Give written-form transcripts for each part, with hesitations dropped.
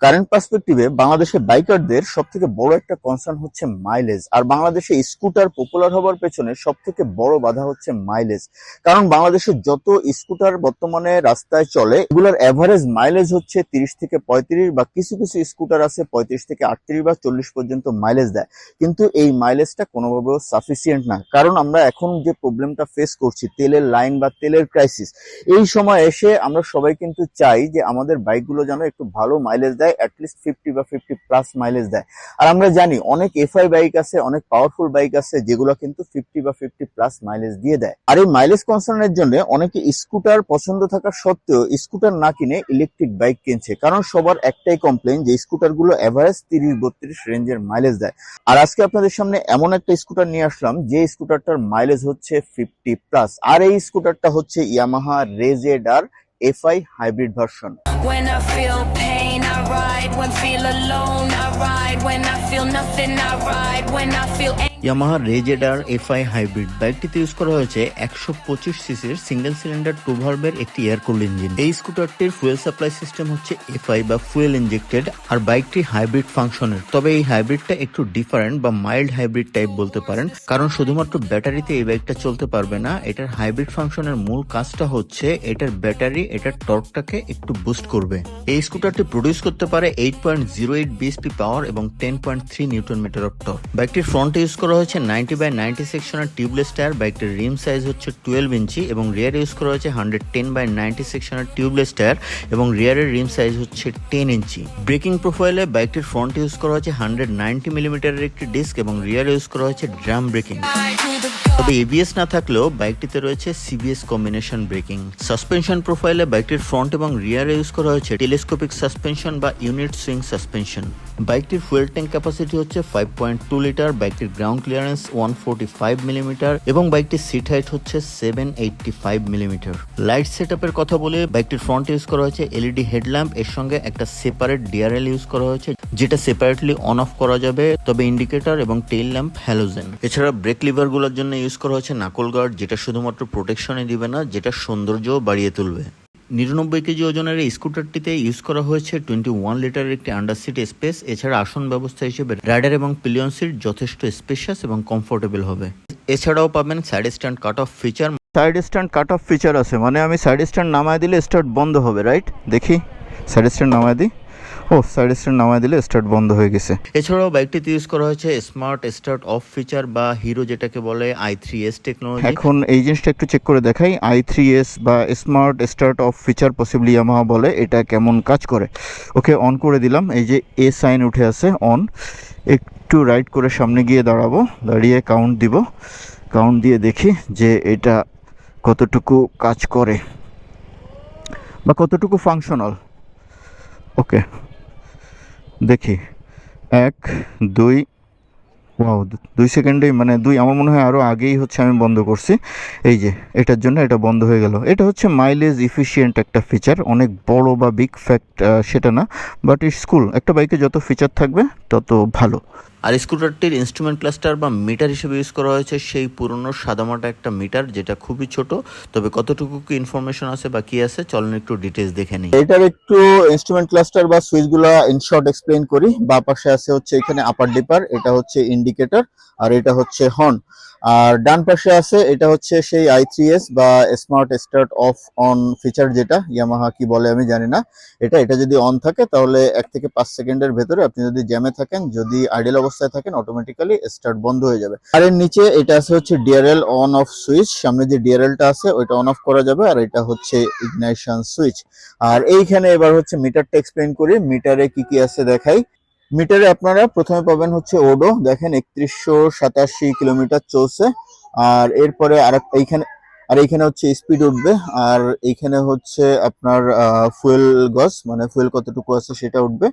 Current পার্সপেক্টিভে বাংলাদেশের বাইকারদের সব থেকে বড় একটা কনসার্ন হচ্ছে মাইলেজ। আর বাংলাদেশে স্কুটার পপুলার হবার পেছনে সব থেকে বড় বাধা হচ্ছে মাইলেজ। কারণ বাংলাদেশের যত স্কুটার বর্তমানে রাস্তায় চলে এগুলোর এভারেজ মাইলেজ হচ্ছে 30 থেকে 35, বা কিছু কিছু স্কুটার আছে 35 থেকে 38 বা 40 পর্যন্ত মাইলেজ দেয়। কিন্তু এই মাইলেজটা কোনোভাবেও সাফিসিয়েন্ট না, কারণ আমরা এখন যে প্রবলেমটা ফেস করছি, তেলের লাইন বা তেলের ক্রাইসিস, এই সময় এসে আমরা সবাই কিন্তু চাই যে আমাদের বাইকগুলো যেন একটু ভালো মাইলেজ দেয়, অ্যাটলিস্ট 50 বা 50+ মাইলেজ দেয়। আর আমরা জানি অনেক এফআই বাইক আছে, অনেক পাওয়ারফুল বাইক আছে যেগুলো কিন্তু 50 বা 50+ মাইলেজ দিয়ে দেয়। আর এই মাইলেজ কনসার্নের জন্য অনেকে স্কুটার পছন্দ থাকা সত্ত্বেও স্কুটার না কিনে ইলেকট্রিক বাইক কিনছে, কারণ সবার একটাই কমপ্লেইন যে স্কুটারগুলো এভারেজ 30-32 রেঞ্জের মাইলেজ দেয়। আর আজকে আপনাদের সামনে এমন একটা স্কুটার নিয়ে আসলাম যে স্কুটারটার মাইলেজ হচ্ছে 50+। আর এই স্কুটারটা হচ্ছে Yamaha RayZR FI hybrid version. When I feel pain, I ride. When feel alone, I ride. When I feel nothing, I ride. When I feel Yamaha RayZR FI hybrid বাইকটিতে use করা হয়েছে 125 সিসির single cylinder 2 ভালভের একটি air cooled engine. এই স্কুটারটির fuel supply system হচ্ছে FI বা fuel injected, আর বাইকটি hybrid ফাংশনের। তবে এই হাইব্রিডটা একটু ডিফারেন্ট বা মাইল্ড হাইব্রিড টাইপ বলতে পারেন, কারণ শুধুমাত্র ব্যাটারিতে এই বাইকটা চলতে পারবে না। এটার হাইব্রিড ফাংশনের মূল কাজটা হচ্ছে এটার ব্যাটারি এটার টর্কটাকে একটু বুস্ট করবে। এই স্কুটারটি প্রডিউস করতে পারে 8.08 বিএসপি পাওয়ার এবং 10.3 নিউটন মিটার অফ টর্ক। বাইকটির ফ্রন্টে ইউজ করা হয়েছে 90/90 সেকশনের টিউবলেস টায়ার। বাইকটির রিম সাইজ হচ্ছে 12 ইঞ্চি এবং রিয়ার ইউজ করা হয়েছে 110/90 সেকশনের টিউবলেস টায়ার এবং রিয়ারের রিম সাইজ হচ্ছে 10 ইঞ্চি। ব্রেকিং প্রোফাইলে বাইকটির ফ্রন্ট ইউজ করা হয়েছে 190 মিলিমিটারের একটি ডিস্ক এবং রিয়ার ইউজ করা হয়েছে ড্রাম ব্রেকিং। তবে এবিএস না থাকলেও বাইকটিতে রয়েছে সিবিএস কম্বিনেশন ব্রেকিং। সাসপেনশন প্রোফাইলে বাইকটির ফ্রন্ট এবং রিয়ারে ইউজ করা হয়েছে টেলিস্কোপিক সাসপেনশন বা ইউনিট সুইং সাসপেনশন। বাইকটির ফুয়েল ট্যাঙ্ক ক্যাপাসিটি হচ্ছে 5.2 লিটার। বাইকটির গ্রাউন্ড ক্লিয়ারেন্স 145 মিলিমিটার এবং বাইকটির সিট হাইট হচ্ছে 785 মিলিমিটার। লাইট সেটআপের কথা বলে বাইকটির ফ্রন্ট ইউজ করা হয়েছে এলইডি হেডল্যাম্প, এর সঙ্গে একটা সেপারেট ডিআরএল ইউজ করা হয়েছে যেটা সেপারেটলি অন অফ করা যাবে, তবে ইন্ডিকেটর এবং টেইল ল্যাম্প হ্যালোজেন। এছাড়া ব্রেক লিভার গুলোর জন্য ইউজ করা হয়েছে নাকল গার্ড, যেটা শুধুমাত্র প্রোটেকশনে দিবে না, যেটা সৌন্দর্য বাড়িয়ে তুলবে। 99 কেজি ওজনের এই স্কুটারটিতে ইউজ করা হয়েছে 21 লিটারের একটি আন্ডার সিট স্পেস। এছাড়া আসন ব্যবস্থা হিসেবে রাইডার এবং পিলিয়ন সিট যথেষ্ট স্পেশাস এবং কমফোর্টেবল হবে। এছাড়াও পাবেন side stand cut off feature. Side stand cut off feature আছে, মানে আমি সাইড স্ট্যান্ড নামায় দিলে স্টার্ট বন্ধ হবে, রাইট? দেখি সাইড স্ট্যান্ড নামায় দিই। ও, সাইড স্ট্যান্ড নামায় দিলে স্টার্ট বন্ধ হয়ে গেছে। এছাড়াও বাইকটিতে ইউজ করা হয়েছে স্মার্ট স্টার্ট অফ ফিচার বা হিরো যেটাকে বলে i3s টেকনোলজি। এখন এই জিনিসটা একটু চেক করে দেখাই, i3s বা smart start of feature possibly Yamaha বলে, এটা কেমন কাজ করে। ওকে, অন করে দিলাম। এই যে এ সাইন উঠে আছে অন। একটু রাইট করে সামনে গিয়ে দাঁড়াবো, দাঁড়িয়ে কাউন্ট দিব। কাউন্ট দিয়ে দেখি যে এটা কতটুকু কাজ করে বা কতটুকু ফাংশনাল। ওকে, দেখি 1 2, ওয়াও 2 সেকেন্ডেই, মানে 2, আমার মনে হয় আরও আগেই হচ্ছে আমি বন্ধ করছি। এই যে এটার জন্য এটা বন্ধ হয়ে গেল। এটা হচ্ছে মাইলেজ ইফিশিয়েন্ট একটা ফিচার, অনেক বড় বা বিগ ফ্যাক্ট সেটা না, বাট ইটস কুল। একটা বাইকে যত ফিচার থাকবে তত ভালো। আর স্কুটারটির ইনস্ট্রুমেন্ট ক্লাস্টার বা মিটার হিসেবে ইউজ করা হয়েছে সেই পুরনো সাদামাটা একটা মিটার, যেটা খুবই ছোট। তবে কতটুকু কি ইনফরমেশন আছে বা কি আছে চলুন একটু ডিটেইলস দেখে নিই। এটার একটু ইনস্ট্রুমেন্ট ক্লাস্টার বা সুইচগুলো ইন শর্ট এক্সপ্লেইন করি। বাঁ পাশে আছে হচ্ছে এখানে আপার ডিপার, এটা হচ্ছে ইন্ডিকেটর, আর এটা হচ্ছে হর্ন। আর ডান পাশে আছে এটা হচ্ছে সেই i3s বা smart start of on feature, যেটা ইয়ামাহা কি বলে আমি জানি না। এটা যদি অন থাকে তাহলে 1 থেকে 5 সেকেন্ডের ভেতরে আপনি যদি জ্যামে থাকেন, যদি আইডল অবস্থায় থাকেন, অটোমেটিক্যালি স্টার্ট বন্ধ হয়ে যাবে। আর এর নিচে এটা আছে হচ্ছে ডিআরএল অন অফ সুইচ, সামনে যে ডিআরএলটা আছে ওইটা অন অফ করা যাবে, আর এটা হচ্ছে ইগনিশন সুইচ। আর এইখানে এবার হচ্ছে মিটারটা এক্সপ্লেইন করি। মিটারে কি কি আছে দেখাই। মিটারে আপনারা প্রথমে পাবেন হচ্ছে ওডো, দেখেন 3187 কিলোমিটার চলছে। আর এরপরে এইখানে হচ্ছে স্পিড উঠবে, আর এইখানে হচ্ছে আপনার ফুয়েল গজ, মানে ফুয়েল কতটুকু আছে সেটা উঠবে।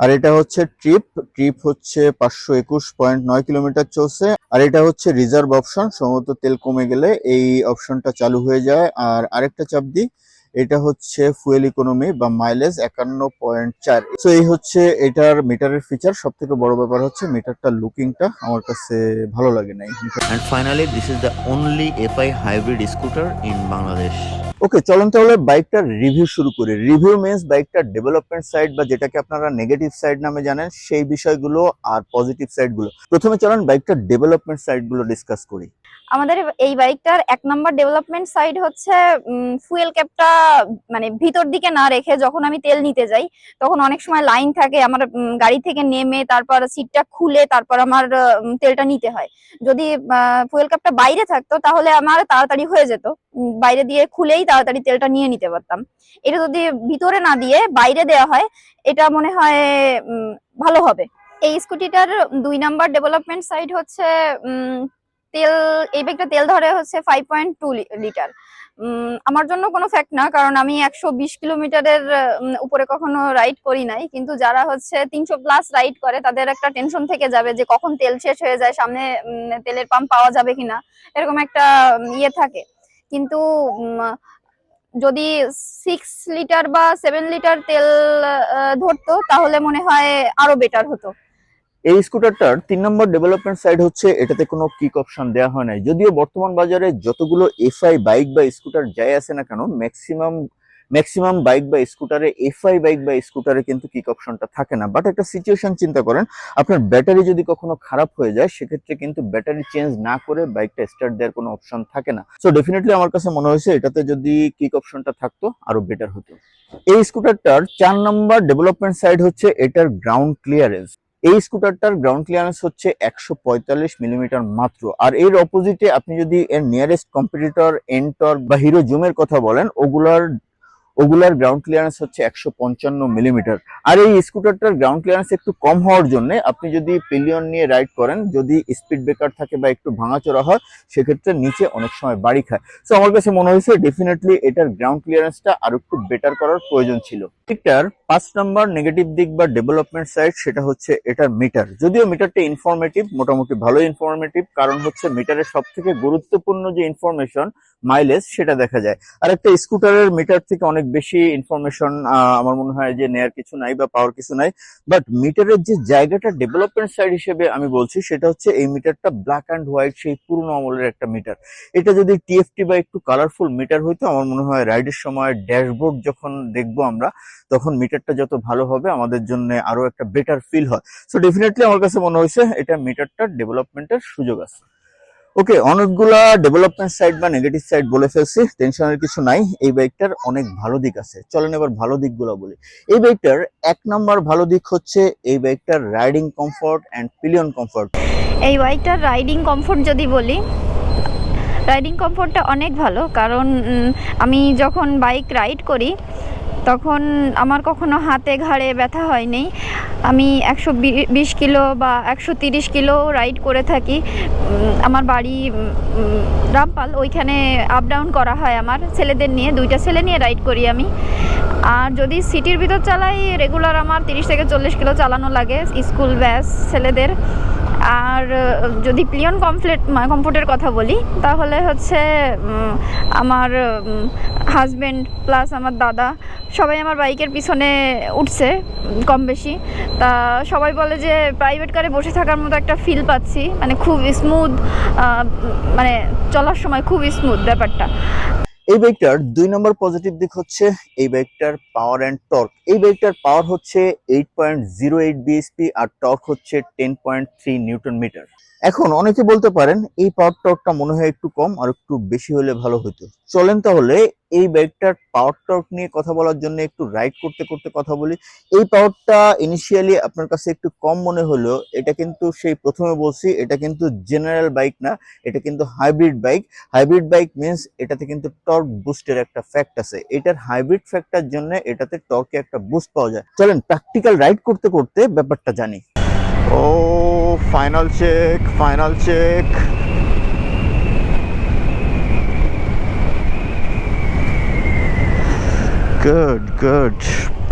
আর এটা হচ্ছে ট্রিপ হচ্ছে 521.9 কিলোমিটার চলছে। আর এটা হচ্ছে রিজার্ভ অপশন, সম্ভবত তেল কমে গেলে এই অপশনটা চালু হয়ে যায়। আর আরেকটা চাপ দিই, এটা হচ্ছে ফুয়েল ইকোনমি বা মাইলেজ 51.4। সো এই হচ্ছে এটার মিটারের ফিচার। সব থেকে বড় ব্যাপার হচ্ছে মিটারটা লুকিংটা আমার কাছে ভালো লাগে নাই। And finally, this is the only FI hybrid scooter in Bangladesh. ওকে, চলুন তাহলে বাইকটার রিভিউ শুরু করি। রিভিউ মিন্স বাইকটার ডেভেলপমেন্ট সাইড বা যেটাকে আপনারা নেগেটিভ সাইড নামে জানেন সেই বিষয়গুলো আর পজিটিভ সাইডগুলো। প্রথমে চলুন বাইকটার ডেভেলপমেন্ট সাইডগুলো ডিসকাস করি। আমাদের এই বাইকটার 1 নম্বর ডেভেলপমেন্ট সাইড হচ্ছে ফুয়েল ক্যাপটা মানে ভিতর দিকে না রেখে যখন আমি তেল নিতে যাই তখন অনেক সময় লাইন থাকে, আমার গাড়ি থেকে নেমে তারপর সিটটা খুলে তারপর আমার তেলটা নিতে হয়। যদি ফুয়েল ক্যাপটা বাইরে থাকতো তাহলে আমার তাড়াতাড়ি হয়ে যেত, বাইরে দিয়ে খুলেই তাড়াতাড়ি তেলটা নিয়ে নিতে পারতাম। এটা যদি ভিতরে না দিয়ে বাইরে দেওয়া হয় এটা মনে হয় ভালো হবে। এই স্কুটিটার 2 নম্বর ডেভেলপমেন্ট সাইড হচ্ছে তেল, এই বাইকটা তেল ধরে হচ্ছে 5.2 লিটার। আমার জন্য কোনো ফ্যাক্ট না, কারণ আমি 120 কিলোমিটারের উপরে কখনো রাইড করি নাই, কিন্তু যারা হচ্ছে 300+ রাইড করে তাদের একটা টেনশন থেকে যাবে যে কখন তেল শেষ হয়ে যায়, সামনে তেলের পাম্প পাওয়া যাবে কিনা, এরকম একটা ইয়ে থাকে। কিন্তু যদি 6 লিটার বা 7 লিটার তেল ধরতো তাহলে মনে হয় আরো বেটার হতো। এই স্কুটারটার 3 নম্বর ডেভেলপমেন্ট সাইড হচ্ছে এটাতে কোনো কিক অপশন দেওয়া হয় নাই। যদিও বর্তমান বাজারে যতগুলো এফআই বাইক বা স্কুটার যাই আছে না কেন, ম্যাক্সিমাম বাইক বা স্কুটারে এফআই বাইক বা স্কুটারে কিন্তু কিক অপশনটা থাকে না। বাট একটা সিচুয়েশন চিন্তা করেন, আপনার ব্যাটারি যদি কখনো খারাপ হয়ে যায় সেক্ষেত্রে কিন্তু ব্যাটারি চেঞ্জ না করে বাইকটা স্টার্ট দেওয়ার কোনো অপশন থাকে না। সো ডেফিনেটলি আমার কাছে মনে হয়েছে এটাতে যদি কিক অপশনটা থাকতো আরো বেটার হতো। এই স্কুটারটার 4 নম্বর ডেভেলপমেন্ট সাইড হচ্ছে এটার গ্রাউন্ড ক্লিয়ারেন্স। এই স্কুটারটার গ্রাউন্ড ক্লিয়ারেন্স হচ্ছে 145 মিলিমিটার মাত্র। আর এর অপোজিটে আপনি যদি এর নিয়ারেস্ট কম্পিটিটর এন্টর বা হিরো জুমের কথা বলেন, ওগুলার গ্রাউন্ড ক্লিয়ারেন্স হচ্ছে 155 মিলিমিটার। আর এই স্কুটারটার গ্রাউন্ড ক্লিয়ারেন্স একটু কম হওয়ার জন্য আপনি যদি পিলিয়ন নিয়ে রাইড করেন, যদি স্পিড ব্রেকার থাকে বা একটু ভাঙাচোরা হয় সেক্ষেত্রে নিচে অনেক সময় বাড়ি খায়। সো আমার কাছে মনে হয়েছে ডেফিনেটলি এটার গ্রাউন্ড ক্লিয়ারেন্সটা আরো একটু বেটার করার প্রয়োজন ছিল। এটার 5 নম্বর নেগেটিভ দিক বা ডেভেলপমেন্ট সাইড সেটা হচ্ছে এটার মিটার। যদিও মিটারটা ইনফরমেটিভ, মোটামুটি ভালো ইনফরমেটিভ, কারণ হচ্ছে মিটারের সব থেকে গুরুত্বপূর্ণ যে ইনফরমেশন মাইলেজ সেটা দেখা যায়। আর একটা স্কুটারের মিটার থেকে অনেক বেশি ইনফরমেশন আমার মনে হয় যে নেয়ার কিছু নাই বা পাওয়ার কিছু নাই। বাট মিটারের যে জায়গাটা ডেভেলপমেন্ট সাইড হিসেবে আমি বলছি সেটা হচ্ছে এই মিটারটা ব্ল্যাক অ্যান্ড হোয়াইট, সেই পুরনো আমলের একটা মিটার। এটা যদি টিএফটি বা একটু কালারফুল মিটার হইতো, আমার মনে হয় রাইডের সময় ড্যাশবোর্ড যখন দেখবো আমরা তখন মিটারটা যত ভালো হবে আমাদের জন্য আরো একটা বেটার ফিল হয়। সো ডেফিনেটলি আমার কাছে মনে হয়েছে এটা মিটারটার ডেভেলপমেন্টের সুযোগ আছে। ওকে, অনেকগুলা ডেভেলপমেন্ট সাইড বা নেগেটিভ সাইড বলে ফেলছি, টেনশনের কিছু নাই। এই বাইকটার অনেক ভালো দিক আছে, চলেন এবার ভালো দিকগুলো বলি। এই বাইকটার 1 নম্বর ভালো দিক হচ্ছে এই বাইকটার riding comfort and pillion comfort. এই বাইকটার রাইডিং কমফোর্ট যদি বলি, রাইডিং কমফোর্টটা অনেক ভালো, কারণ আমি যখন বাইক রাইড করি তখন আমার কখনো হাতে ঘাড়ে ব্যথা হয়নি। আমি 120 কিলো বা 130 কিলো রাইড করে থাকি। আমার বাড়ি রামপাল, ওইখানে আপ ডাউন করা হয় আমার ছেলেদের নিয়ে, 2টা ছেলে নিয়ে রাইড করি আমি। আর যদি সিটির ভিতর চালাই রেগুলার আমার 30 থেকে 40 কিলো চালানো লাগে স্কুল ব্যাস ছেলেদের। আর যদি পিলিয়ন কমফোর্টের কথা বলি তাহলে হচ্ছে আমার হাজবেন্ড প্লাস আমার দাদা সবাই আমার বাইকের পিছনে উঠছে কম বেশি, তা সবাই বলে যে প্রাইভেট কারে বসে থাকার মতো একটা ফিল পাচ্ছি, মানে খুব স্মুথ, মানে চলার সময় খুব স্মুথ ব্যাপারটা। এই বাইকটার 2 নম্বর পজিটিভ দিক হচ্ছে এই বাইকটার পাওয়ার এন্ড টর্ক। এই বাইকটার পাওয়ার হচ্ছে 8.08 বিএসপি আর টর্ক হচ্ছে 10.3 নিউটন মিটার। এখন অনেকে বলতে পারেন এই পাওয়ার টর্কটা মনে হয় একটু কম, আর একটু বেশি হলে ভালো হতো। চলেন তাহলে এই বাইকটার পাওয়ার টর্ক নিয়ে কথা বলার জন্য একটু রাইড করতে করতে কথা বলি। এই পাওয়ারটা ইনিশিয়ালি আপনার কাছে একটু কম মনে হলো, এটা কিন্তু সেই প্রথমে বলছি এটা কিন্তু জেনারেল বাইক না, এটা কিন্তু hybrid bike. Hybrid bike means এটাতে কিন্তু টর্ক বুস্টের একটা ফ্যাক্ট আছে। এটার হাইব্রিড ফ্যাক্টর জন্য এটাতে টর্কে একটা বুস্ট পাওয়া যায়। চলেন প্র্যাকটিক্যাল রাইড করতে করতে ব্যাপারটা জানি। ও ফাইনাল চেক। গুড।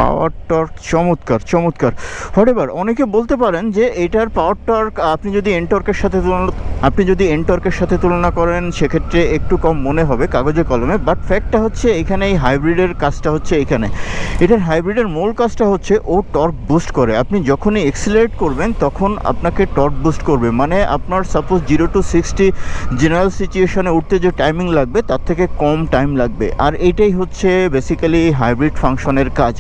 পাওয়ার টর্ক চমৎকার চমৎকার। হোয়াটএভার, অনেকে বলতে পারেন যে এটার পাওয়ার টর্ক আপনি যদি এন টর্কের সাথে তুলনা করেন সেক্ষেত্রে একটু কম মনে হবে কাগজে কলমে, বাট ফ্যাক্টটা হচ্ছে এখানে এই হাইব্রিডের কাজটা হচ্ছে এখানে। এটার হাইব্রিডের মূল কাজটা হচ্ছে ও টর্ক বুস্ট করে। আপনি যখনই এক্সিলারেট করবেন তখন আপনাকে টর্ক বুস্ট করবে, মানে আপনার সাপোজ 0 to 60 জেনারেল সিচুয়েশনে উঠতে যে টাইমিং লাগবে তার থেকে কম টাইম লাগবে। আর এইটাই হচ্ছে বেসিক্যালি হাইব্রিড ফাংশনের কাজ।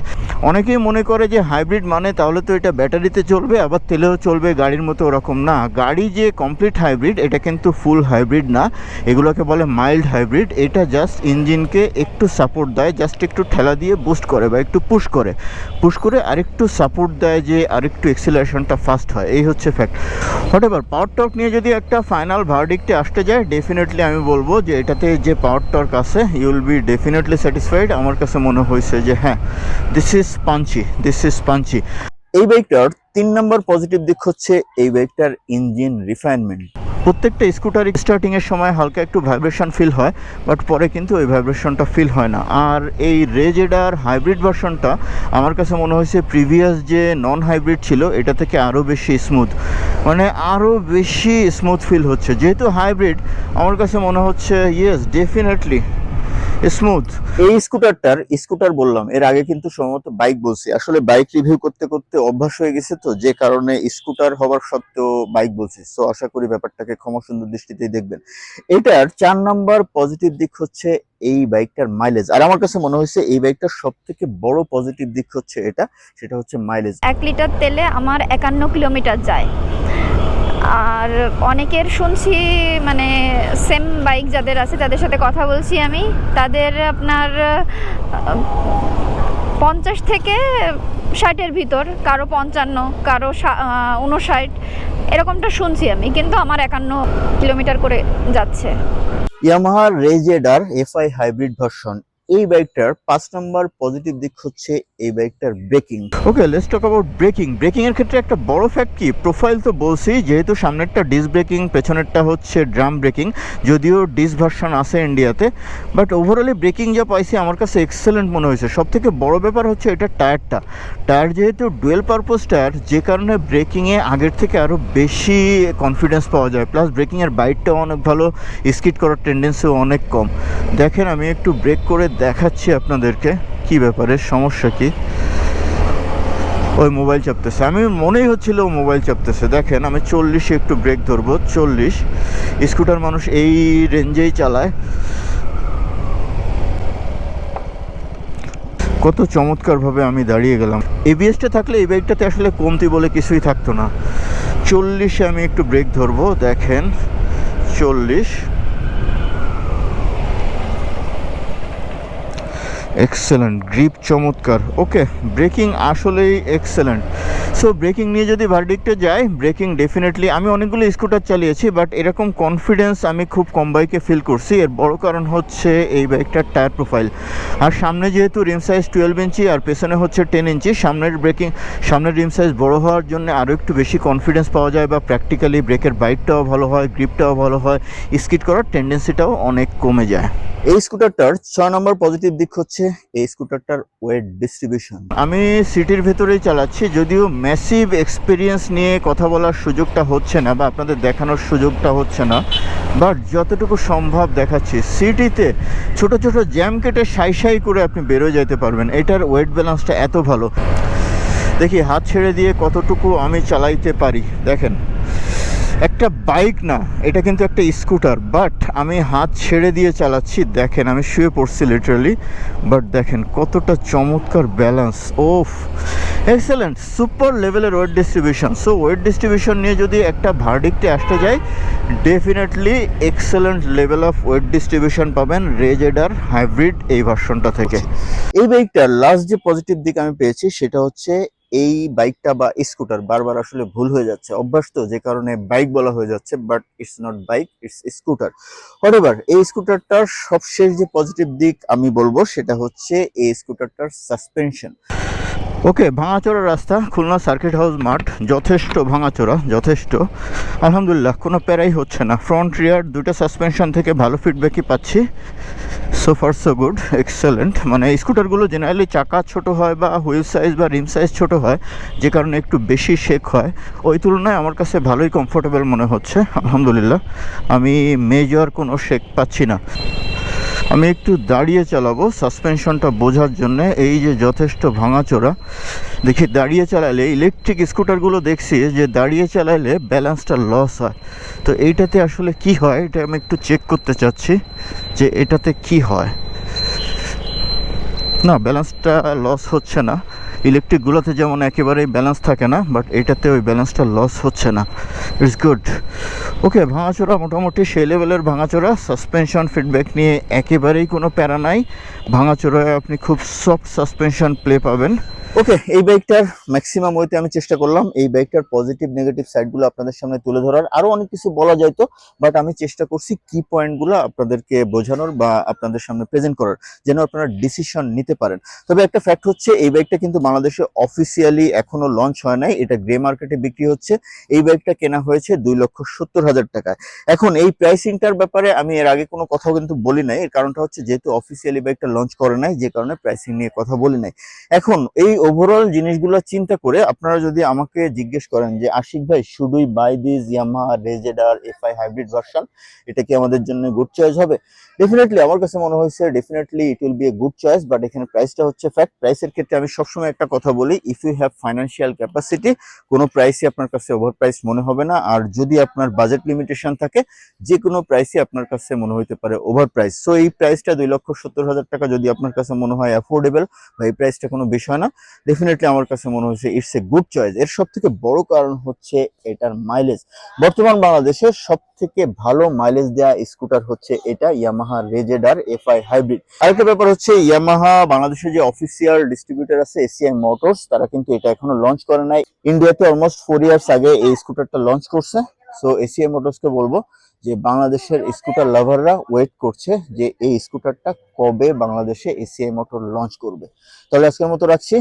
অনেকেই মনে করে যে হাইব্রিড মানে তাহলে তো এটা ব্যাটারিতে চলবে আবার তেলেও চলবে গাড়ির মতো, ওরকম না। গাড়ি যে কমপ্লিট হাইব্রিড এটা কিন্তু ফুল হাইব্রিড না, এগুলোকে বলে মাইল্ড হাইব্রিড। এটা জাস্ট ইঞ্জিনকে একটু সাপোর্ট দেয়, জাস্ট একটু ঠেলা দিয়ে বুস্ট করে বা একটু পুশ করে আরেকটু সাপোর্ট দেয় যে আরেকটু এক্সিলারেশনটা ফাস্ট হয়, এই হচ্ছে ফ্যাক্ট। হোয়াটএভার, পাওয়ার টর্ক নিয়ে যদি একটা ফাইনাল ভার্ডিক্টে আসতে যায়, ডেফিনেটলি আমি বলবো যে এটাতে যে পাওয়ার টর্ক আছে you will be definitely satisfied. আমার কাছে মনে হয়েছে যে হ্যাঁ, দিস ইজ পাঞ্চি। এই বাইকটার 3 নম্বর পজিটিভ দিক হচ্ছে এই বাইকটার ইঞ্জিন রিফাইনমেন্ট। প্রত্যেকটা স্কুটার স্টার্টিংয়ের সময় হালকা একটু ভাইব্রেশন ফিল হয়, বাট পরে কিন্তু ওই ভাইব্রেশনটা ফিল হয় না। আর এই রেজেডার হাইব্রিড ভার্সনটা আমার কাছে মনে হয়েছে প্রিভিয়াস যে নন হাইব্রিড ছিল এটা থেকে আরও বেশি স্মুথ, মানে আরও বেশি স্মুথ ফিল হচ্ছে। যেহেতু হাইব্রিড আমার কাছে মনে হচ্ছে ইয়েস ডেফিনেটলি স্মুথ। এই স্কুটার বললাম, এর আগে কিন্তু সম্ভবত বাইক বলছি, আসলে বাইক রিভিউ করতে করতে অভ্যাস হয়ে গেছে, তো যে কারণে স্কুটার হওয়ার সত্ত্বেও বাইক বলছি। সো আশা করি ব্যাপারটাকে ক্ষমা সুন্দর দৃষ্টিতেই দেখবেন। এটার 4 নম্বর পজিটিভ দিক হচ্ছে এই বাইকটার মাইলেজ। আর আমার কাছে মনে হয়েছে এই বাইকটার সব থেকে বড় পজিটিভ দিক হচ্ছে সেটা হচ্ছে মাইলেজ। 1 লিটার তেলে আমার 51 কিলোমিটার যায়। আর অনেকের শুনছি, মানে সেম বাইক যাদের আছে তাদের সাথে কথা বলছি আমি, তাদের আপনার 50 থেকে 60-এর ভিতর, কারো 55, কারো 59 এরকমটা শুনছি আমি, কিন্তু আমার 51 কিলোমিটার করে যাচ্ছে। Yamaha RayZR FI hybrid version, এই বাইকটার 5 নম্বর পজিটিভ দিক হচ্ছে এই বাইকটার breaking. Okay, let's talk about breaking এর ক্ষেত্রে একটা বড় ফ্যাক্ট কি, প্রোফাইল তো বলছি, যেহেতু সামনেরটা ডিস্ক ব্রেকিং, পেছনেরটা হচ্ছে ড্রাম ব্রেকিং, যদিও ডিস্ক ভার্সন আছে ইন্ডিয়াতে, বাট ওভারঅলি ব্রেকিং যা পাইছি আমার কাছে এক্সেলেন্ট মনে হয়েছে। সব থেকে বড় ব্যাপার হচ্ছে এটা টায়ার যেহেতু ডুয়েল পারপোজ টায়ার, যে কারণে ব্রেকিংয়ে আগের থেকে আরও বেশি কনফিডেন্স পাওয়া যায়, প্লাস ব্রেকিংয়ের বাইটটাও অনেক ভালো, স্কিড করার টেন্ডেন্সিও অনেক কম। দেখেন আমি একটু ব্রেক করে দেখাচ্ছি আপনাদেরকে কি ব্যাপারে, সমস্যা কি। ওই মোবাইল চাপতেছে, আমি মনেই হচ্ছিল ও মোবাইল চাপতেছে। দেখেন আমি 40-এ একটু ব্রেক ধরবো, 40। স্কুটার মানুষ এই রেঞ্জেই চালায়। কত চমৎকারভাবে আমি দাঁড়িয়ে গেলাম। এবিএসটা থাকলে এই বাইকটাতে আসলে কমতি বলে কিছুই থাকতো না। 40-এ আমি একটু ব্রেক ধরবো, দেখেন 40। এক্সেলেন্ট গ্রিপ, চমৎকার। ওকে, ব্রেকিং আসলেই এক্সেলেন্ট। সো ব্রেকিং নিয়ে যদি ভার্ডিক্টে যাই, ব্রেকিং ডেফিনেটলি, আমি অনেকগুলো স্কুটার চালিয়েছি বাট এরকম কনফিডেন্স আমি খুব কম বাইকে ফিল করছি। এর বড় কারণ হচ্ছে এই বাইকটার টায়ার প্রোফাইল। আর সামনে যেহেতু রিম সাইজ 12 ইঞ্চি আর পেছনে হচ্ছে 10 ইঞ্চি, সামনের রিম সাইজ বড় হওয়ার জন্য আরও একটু বেশি কনফিডেন্স পাওয়া যায়, বা প্র্যাকটিক্যালি ব্রেকের বাইটটাও ভালো হয়, গ্রিপটাও ভালো হয়, স্কিড করার টেন্ডেন্সিটাও অনেক কমে যায়। এই স্কুটারটার 6 নম্বর পজিটিভ দিক হচ্ছে এই স্কুটারটার ওয়েট ডিস্ট্রিবিউশন। আমি সিটির ভেতরেই চালাচ্ছি, যদিও ম্যাসিভ এক্সপিরিয়েন্স নিয়ে কথা বলার সুযোগটা হচ্ছে না বা আপনাদের দেখানোর সুযোগটা হচ্ছে না, বাট যতটুকু সম্ভব দেখাচ্ছি। সিটিতে ছোট ছোট জ্যাম কেটে সাই করে আপনি বেরোয় যেতে পারবেন। এটার ওয়েট ব্যালেন্সটা এত ভালো। দেখি হাত ছেড়ে দিয়ে কতটুকু আমি চালাইতে পারি। দেখেন, একটা বাইক না, এটা কিন্তু একটা স্কুটার, বাট আমি হাত ছেড়ে দিয়ে চালাচ্ছি। দেখেন আমি শুয়ে পড়ছি লিটারালি, বাট দেখেন কতটা চমৎকার ব্যালেন্স। ওফ, এক্সেলেন্ট, সুপার লেভেলের weight distribution. So weight distribution নিয়ে যদি একটা ভার্ডিক্টে আসতে যায়, definitely excellent level of weight distribution পাবেন রেজেডার হাইব্রিড এই ভার্সনটা থেকে। এই বাইকটার লাস্ট যে পজিটিভ দিক আমি পেয়েছি সেটা হচ্ছে এই বাইকটা বা স্কুটার, বারবার আসলে ভুল হয়ে যাচ্ছে, অভ্যাস তো, যে কারণে বাইক বলা হয়ে যাচ্ছে, but it's not bike, it's scooter. Whatever, এই স্কুটারটার সবশেষ যে পজিটিভ দিক আমি বলবো সেটা হচ্ছে এই স্কুটারটার সাসপেনশন। ওকে, ভাঙাচোরা রাস্তা, খুলনা সার্কিট হাউস মাঠ, যথেষ্ট ভাঙাচোরা, যথেষ্ট। আলহামদুলিল্লাহ, কোনো প্যারাই হচ্ছে না। ফ্রন্ট রিয়ার দুটো সাসপেনশন থেকে ভালো ফিডব্যাকই পাচ্ছি। So far so good, excellent. মানে এই স্কুটারগুলো জেনারেলি চাকা ছোট হয় বা হুইল সাইজ বা রিম সাইজ ছোট হয়, যে কারণে একটু বেশি শেক হয়। ওই তুলনায় আমার কাছে ভালোই কমফোর্টেবল মনে হচ্ছে আলহামদুলিল্লাহ। আমি মেজর কোনো শেক পাচ্ছি না। আমি একটু দাঁড়িয়ে চালাবো সাসপেনশনটা বোঝার জন্য। এই যে যথেষ্ট ভাঙাচোরা, দেখি দাঁড়িয়ে চালালে, ইলেকট্রিক স্কুটারগুলো দেখছি যে দাঁড়িয়ে চালালে ব্যালেন্সটা লস হয়। তো এইটাতে আসলে কি হয় এটা আমি একটু চেক করতে চাচ্ছি যে এটাতে কি হয়। না, ব্যালেন্সটা লস হচ্ছে না। ইলেকট্রিকগুলোতে যেমন একেবারেই ব্যালেন্স থাকে না, বাট এটাতে ওই ব্যালেন্সটা লস হচ্ছে না। It's good. ওকে, ভাঙাচোরা মোটামুটি সেই লেভেলের ভাঙাচোরা। সাসপেনশন ফিডব্যাক নিয়ে একেবারেই কোনো প্যারা নাই। ভাঙাচোরায় আপনি খুব সফট সাসপেনশন প্লে পাবেন। ওকে, এই বাইকটার ম্যাক্সিমাম ওয়েতে আমি চেষ্টা করলাম এই বাইকটার পজিটিভ নেগেটিভ সাইডগুলো আপনাদের সামনে তুলে ধরার। আরো অনেক কিছু বলা যাইতো, বাট আমি চেষ্টা করছি কি পয়েন্টগুলো আপনাদেরকে বোঝানোর বা আপনাদের সামনে প্রেজেন্ট করার, যেন আপনারা ডিসিশন নিতে পারেন। তবে একটা ফ্যাক্ট হচ্ছে, এই বাইকটা কিন্তু বাংলাদেশে অফিসিয়ালি এখনো লঞ্চ হয় নাই। এটা গ্রে মার্কেটে বিক্রি হচ্ছে। এই বাইকটা কেনা হয়েছে 2,70,000 টাকায়। এখন এই প্রাইসিংটার ব্যাপারে আমি এর আগে কোনো কথা কিন্তু বলি নাই। এর কারণটা হচ্ছে যেহেতু অফিসিয়ালি বাইকটা লঞ্চ করে নাই, যে কারণে প্রাইসিং নিয়ে কথা বলি নাই। এখন এই ওভারঅল জিনিসগুলো চিন্তা করে আপনারা যদি আমাকে জিজ্ঞেস করেন যে আশিক ভাই, should we by this Yamaha RayZR FI hybrid version, এটা কি আমাদের জন্য গুড চয়েস হবে? ডেফিনেটলি আমার কাছে মনে হয়েছে definitely it will B a good choice. But এখানে প্রাইসটা হচ্ছে ফ্যাক্ট। প্রাইসের ক্ষেত্রে আমি সবসময় একটা কথা বলি, if you have financial capacity, কোনো প্রাইসই আপনার কাছে ওভার প্রাইস মনে হবে না। আর যদি আপনার বাজেট লিমিটেশন থাকে, যে কোনো প্রাইসই আপনার কাছে মনে হইতে পারে ওভার প্রাইস। সো এই প্রাইসটা 2,70,000 টাকা যদি আপনার কাছে মনে হয় অ্যাফোর্ডেবল বা এই প্রাইসটা কোনো বিষয় না, ডেফিনেটলি আমার কাছে মনে হয়েছে ইটস এ গুড চয়েস। এর সব থেকে বড় কারণ হচ্ছে এটার মাইলেজ। বর্তমান বাংলাদেশের সব থেকে ভালো মাইলেজ দেওয়া স্কুটার হচ্ছে এটা, ইয়ামাহা রেজেডার এফআই হাইব্রিড। আরেকটা ব্যাপার হচ্ছে, ইয়ামাহা বাংলাদেশের যে অফিসিয়াল ডিস্ট্রিবিউটর আছে এসিআই মোটরস, তারা কিন্তু এটা এখনো লঞ্চ করে নাই। ইন্ডিয়াতে অলমোস্ট 4 ইয়ার্স আগে এই স্কুটারটা লঞ্চ করছে। সো এসিআই মোটরসকে বলবো যে বাংলাদেশের স্কুটার লাভাররা ওয়েট করছে যে এই স্কুটারটা কবে বাংলাদেশে এসিআই মোটর লঞ্চ করবে। তাহলে আজকের মতো রাখছি।